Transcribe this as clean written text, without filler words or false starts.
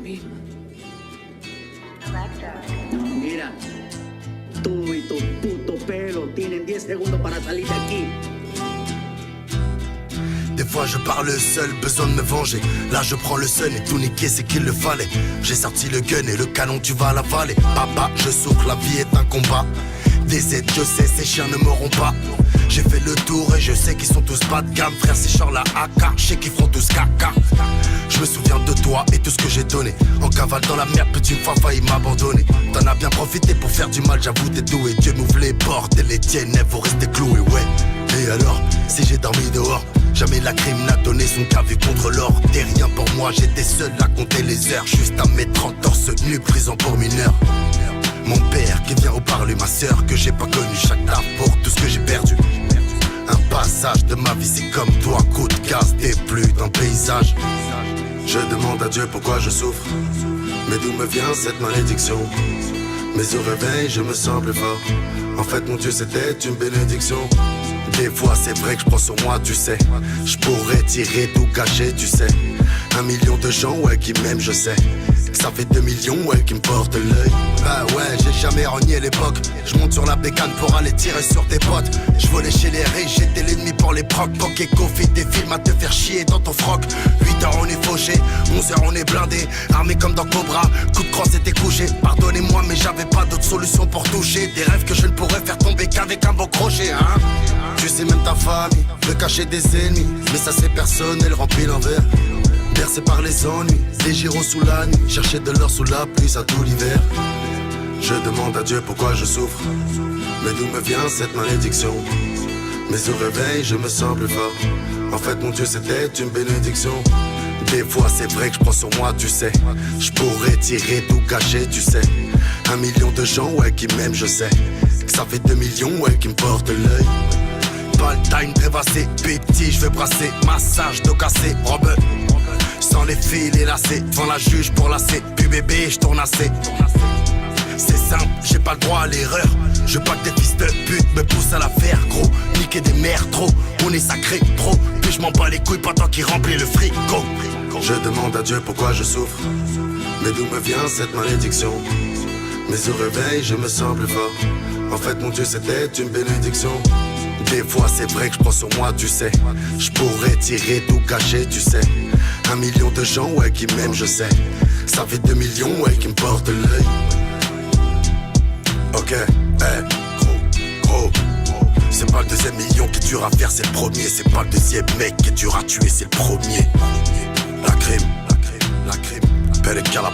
misma. Mira, tú y tu puto pelo tienen 10 segundos para salir de aquí. Des fois je parle seul, besoin de me venger. Là je prends le sun et tout niquer c'est qu'il le fallait. J'ai sorti le gun et le canon tu vas l'avaler. Papa je souffre, la vie est un combat. Des aides je sais, ces chiens ne m'auront pas. J'ai fait le tour et je sais qu'ils sont tous bas de gamme. Frère c'est genre la AK, je sais qu'ils feront tous caca. Je me souviens de toi et tout ce que j'ai donné. En cavale dans la merde, petite fois failli m'abandonner. T'en as bien profité pour faire du mal, j'avoue t'es doué. Dieu m'ouvre les portes et les tiennes, elles vont rester clouées, ouais. Et alors, si j'ai dormi dehors, jamais la crime n'a donné son café contre l'or. T'es rien pour moi, j'étais seul à compter les heures. Juste à mes 30 torse nu, prison pour mineur. Mon père qui vient au parler, ma sœur que j'ai pas connue. Chaque taf pour tout ce que j'ai perdu. Un passage de ma vie c'est comme toi, coup de gaz, t'es plus dans le paysage. Je demande à Dieu pourquoi je souffre, mais d'où me vient cette malédiction. Mais au réveil je me sens plus fort. En fait mon Dieu c'était une bénédiction. Des fois c'est vrai que je prends sur moi tu sais. Je pourrais tirer tout gâcher tu sais. 1 million de gens ouais qui m'aiment je sais. Ça fait 2 millions ouais qui me portent l'œil. Bah ouais j'ai jamais renié l'époque. Je monte sur la bécane pour aller tirer sur tes potes. Je volais chez les riches, j'étais l'ennemi pour les procs. Poc et Kofi, des films à te faire chier dans ton froc. 8h on est fauché, 11h on est blindé. Armé comme dans Cobra, coup de crosse était couché. Pardonnez-moi mais j'avais pas d'autre solution pour toucher. Des rêves que je ne pourrais faire tomber qu'avec un beau crochet hein. Tu sais même ta famille veut cacher des ennemis. Mais ça c'est personnel, rempli l'envers. Bercé par les ennuis, des gyros sous la nuit. Chercher de l'or sous la pluie, ça tout l'hiver. Je demande à Dieu pourquoi je souffre, mais d'où me vient cette malédiction. Mais au réveil je me sens plus fort. En fait mon Dieu c'était une bénédiction. Des fois c'est vrai que je prends sur moi tu sais. Je pourrais tirer tout gâcher tu sais. 1 million de gens ouais qui m'aiment je sais. Que ça fait 2 millions ouais qui me portent l'œil. Pas le time rêvassé, petit je vais brasser. Massage de cassé, robe. Sans les fils et lacets, devant la juge pour lasser. Puis bébé je tourne assez. C'est simple, j'ai pas le droit à l'erreur. Je veux pas que des fils de pute me poussent à la faire gros. Niquer des mères trop, on est sacré pro. Puis je m'en bats les couilles pendant qu'il remplit le frigo. Je demande à Dieu pourquoi je souffre, mais d'où me vient cette malédiction. Mais au réveil je me sens plus fort. En fait mon Dieu c'était une bénédiction. Des fois c'est vrai que je prends sur moi tu sais. Je pourrais tirer tout gâcher tu sais. 1 million de gens ouais qui m'aiment je sais. Ça fait 2 millions ouais qui me portent l'œil. Ok, gros. C'est pas le deuxième million qui est dur à faire, c'est le premier. C'est pas le deuxième mec qui est dur à tuer, c'est le premier. La crime, belle et